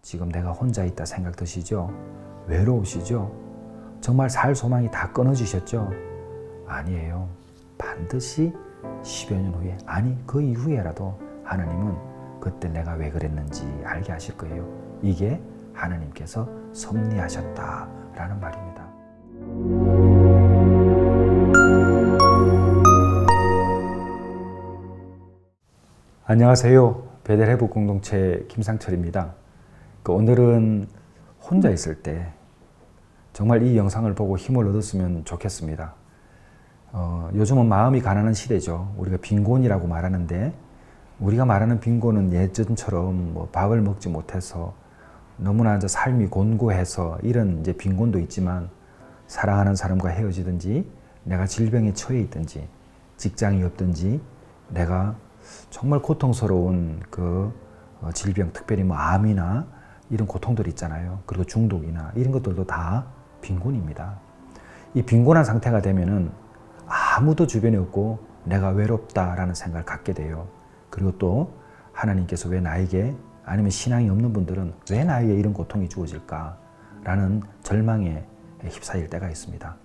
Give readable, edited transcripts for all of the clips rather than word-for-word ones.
지금 내가 혼자 있다 생각 드시죠? 외로우시죠? 정말 살 소망이 다 끊어지셨죠? 아니에요. 반드시 10여 년 후에, 아니 그 이후에라도 하나님은 그때 내가 왜 그랬는지 알게 하실 거예요. 이게 하나님께서 섭리하셨다라는 말입니다. 안녕하세요. 베델 회복 공동체 김상철입니다. 오늘은 혼자 있을 때 정말 이 영상을 보고 힘을 얻었으면 좋겠습니다. 요즘은 마음이 가난한 시대죠. 우리가 빈곤이라고 말하는데, 우리가 말하는 빈곤은 예전처럼 밥을 먹지 못해서 너무나 이제 삶이 곤고해서 이런 이제 빈곤도 있지만, 사랑하는 사람과 헤어지든지, 내가 질병에 처해 있든지, 직장이 없든지, 내가 정말 고통스러운 그 질병, 특별히 암이나 이런 고통들 있잖아요. 그리고 중독이나 이런 것들도 다 빈곤입니다. 이 빈곤한 상태가 되면은 아무도 주변에 없고 내가 외롭다라는 생각을 갖게 돼요. 그리고 또 하나님께서 왜 나에게, 아니면 신앙이 없는 분들은 왜 나에게 이런 고통이 주어질까라는 절망에 휩싸일 때가 있습니다.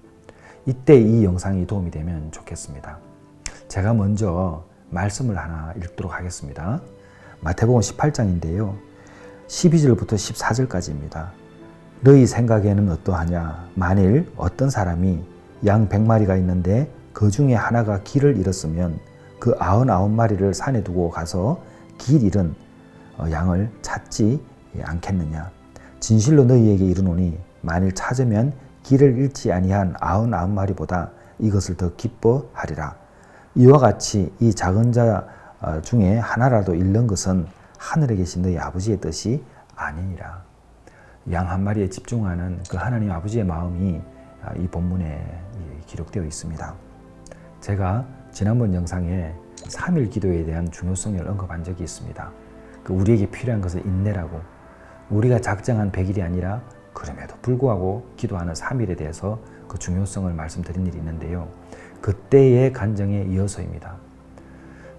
이때 이 영상이 도움이 되면 좋겠습니다. 제가 먼저 말씀을 하나 읽도록 하겠습니다. 마태복음 18장인데요. 12절부터 14절까지입니다. 너희 생각에는 어떠하냐? 만일 어떤 사람이 양 100마리가 있는데 그 중에 하나가 길을 잃었으면 그 99마리를 산에 두고 가서 길 잃은 양을 찾지 않겠느냐? 진실로 너희에게 이르노니 만일 찾으면 길을 잃지 아니한 99마리보다 이것을 더 기뻐하리라. 이와 같이 이 작은 자 중에 하나라도 잃는 것은 하늘에 계신 너희 아버지의 뜻이 아니니라. 양 한 마리에 집중하는 그 하나님 아버지의 마음이 이 본문에 기록되어 있습니다. 제가 지난번 영상에 3일 기도에 대한 중요성을 언급한 적이 있습니다. 우리에게 필요한 것은 인내라고, 우리가 작정한 100일이 아니라 그럼에도 불구하고 기도하는 3일에 대해서 그 중요성을 말씀드린 일이 있는데요. 그때의 간증에 이어서입니다.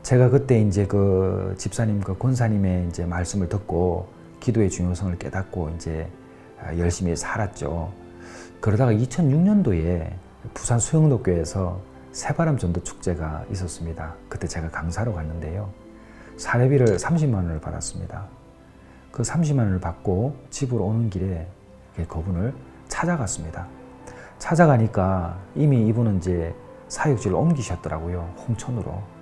제가 그때 이제 그 집사님, 그 권사님의 이제 말씀을 듣고 기도의 중요성을 깨닫고 이제 열심히 살았죠. 그러다가 2006년도에 부산 수영로교회에서 새바람 전도 축제가 있었습니다. 그때 제가 강사로 갔는데요. 사례비를 30만 원을 받았습니다. 그 30만 원을 받고 집으로 오는 길에 그분을 찾아갔습니다. 찾아가니까 이미 이분은 이제 사역지를 옮기셨더라고요. 홍천으로.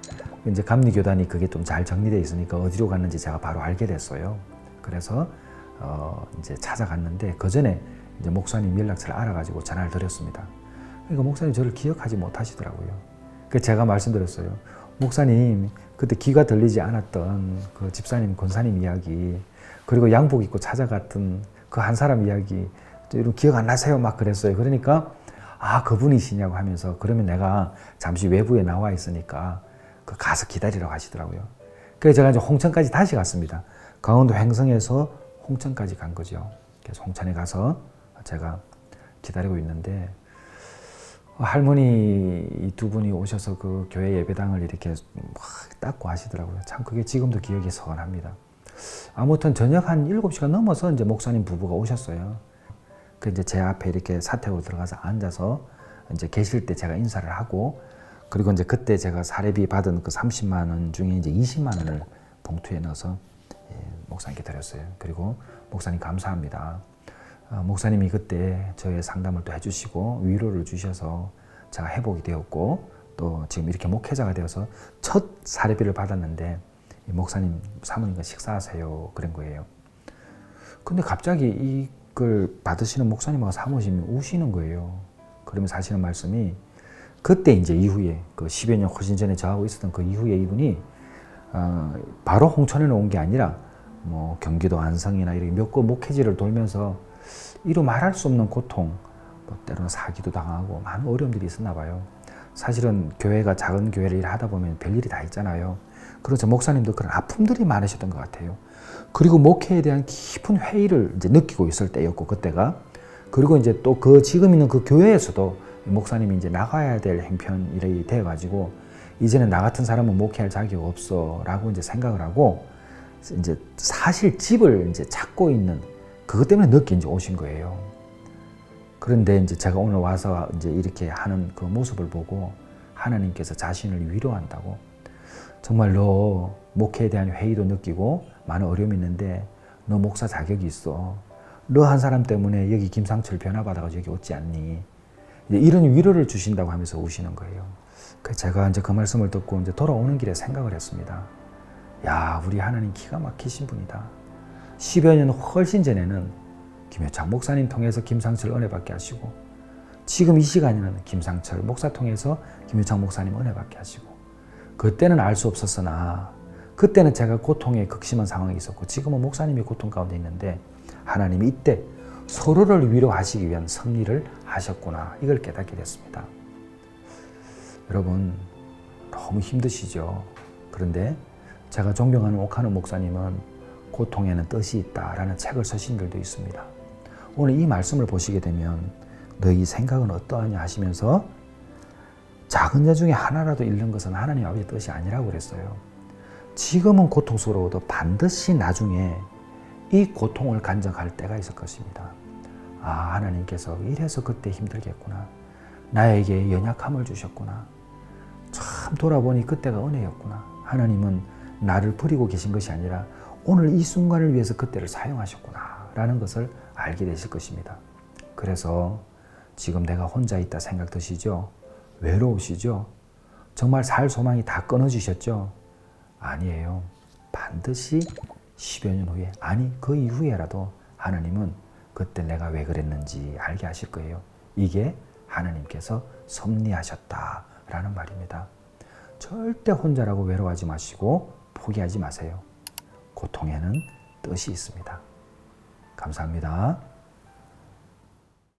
이제 감리교단이 그게 좀 잘 정리되어 있으니까 어디로 갔는지 제가 바로 알게 됐어요. 그래서 이제 찾아갔는데 그 전에 이제 목사님 연락처를 알아가지고 전화를 드렸습니다. 그러니까 목사님 저를 기억하지 못하시더라고요. 그래서 제가 말씀드렸어요. 목사님, 그때 귀가 들리지 않았던 그 집사님, 권사님 이야기, 그리고 양복 입고 찾아갔던 그 한 사람 이야기, 이런 기억 안 나세요? 막 그랬어요. 그러니까 아, 그분이시냐고 하면서, 그러면 내가 잠시 외부에 나와 있으니까 가서 기다리라고 하시더라고요. 그래서 제가 이제 홍천까지 다시 갔습니다. 강원도 횡성에서 홍천까지 간 거죠. 그래서 홍천에 가서 제가 기다리고 있는데 할머니 두 분이 오셔서 그 교회 예배당을 이렇게 막 닦고 하시더라고요. 참 그게 지금도 기억이 선합니다. 아무튼 저녁 한 7시가 넘어서 이제 목사님 부부가 오셨어요. 그 이제 제 앞에 이렇게 사택으로 들어가서 앉아서 이제 계실 때 제가 인사를 하고, 그리고 이제 그때 제가 사례비 받은 그 30만 원 중에 이제 20만 원을 봉투에 넣어서 목사님께 드렸어요. 그리고 목사님 감사합니다. 목사님이 그때 저의 상담을 또 해주시고 위로를 주셔서 제가 회복이 되었고, 또 지금 이렇게 목회자가 되어서 첫 사례비를 받았는데 목사님 사모님과 식사하세요 그런 거예요. 근데 갑자기 이걸 받으시는 목사님하고 사모님이 우시는 거예요. 그러면서 하시는 말씀이, 그때 이제 이후에 그 10여 년 훨씬 전에 저하고 있었던 그 이후에 이분이 바로 홍천에 온 게 아니라 뭐 경기도 안성이나 이렇게 몇 곳 목회지를 돌면서 이루 말할 수 없는 고통, 때로는 사기도 당하고 많은 어려움들이 있었나 봐요. 사실은 교회가 작은 교회를 일하다 보면 별일이 다 있잖아요. 그래서 목사님도 그런 아픔들이 많으셨던 것 같아요. 그리고 목회에 대한 깊은 회의를 이제 느끼고 있을 때였고, 그때가. 그리고 이제 또 지금 있는 그 교회에서도 목사님이 이제 나가야 될 형편이 돼가지고 이제는 나 같은 사람은 목회할 자격이 없어 라고 이제 생각을 하고, 이제 사실 집을 이제 찾고 있는 그것 때문에 늦게 이제 오신 거예요. 그런데 이제 제가 오늘 와서 이제 이렇게 하는 그 모습을 보고 하나님께서 자신을 위로한다고, 정말 너 목회에 대한 회의도 느끼고 많은 어려움이 있는데 너 목사 자격이 있어. 너 한 사람 때문에 여기 김상철 변화받아가지고 여기 오지 않니? 이런 위로를 주신다고 하면서 우시는 거예요. 제가 이제 그 말씀을 듣고 이제 돌아오는 길에 생각을 했습니다. 야, 우리 하나님 기가 막히신 분이다. 10여 년 훨씬 전에는 김효창 목사님 통해서 김상철 은혜 받게 하시고, 지금 이 시간에는 김상철 목사 통해서 김효창 목사님 은혜 받게 하시고, 그때는 알 수 없었으나 그때는 제가 고통에 극심한 상황이 있었고 지금은 목사님이 고통 가운데 있는데 하나님이 이때 서로를 위로하시기 위한 섭리를 하셨구나, 이걸 깨닫게 됐습니다. 여러분 너무 힘드시죠? 그런데 제가 존경하는 옥하느 목사님은 고통에는 뜻이 있다라는 책을 쓰신 글도 있습니다. 오늘 이 말씀을 보시게 되면 너희 생각은 어떠하냐 하시면서 작은 자 중에 하나라도 잃는 것은 하나님 아버지의 뜻이 아니라고 그랬어요. 지금은 고통스러워도 반드시 나중에 이 고통을 간증할 때가 있을 것입니다. 아, 하나님께서 이래서 그때 힘들겠구나. 나에게 연약함을 주셨구나. 참 돌아보니 그때가 은혜였구나. 하나님은 나를 버리고 계신 것이 아니라 오늘 이 순간을 위해서 그때를 사용하셨구나 라는 것을 알게 되실 것입니다. 그래서 지금 내가 혼자 있다 생각 드시죠? 외로우시죠? 정말 살 소망이 다 끊어지셨죠? 아니에요. 반드시 10여 년 후에, 아니 그 이후에라도 하나님은 그때 내가 왜 그랬는지 알게 하실 거예요. 이게 하나님께서 섭리하셨다라는 말입니다. 절대 혼자라고 외로워하지 마시고 포기하지 마세요. 고통에는 뜻이 있습니다. 감사합니다.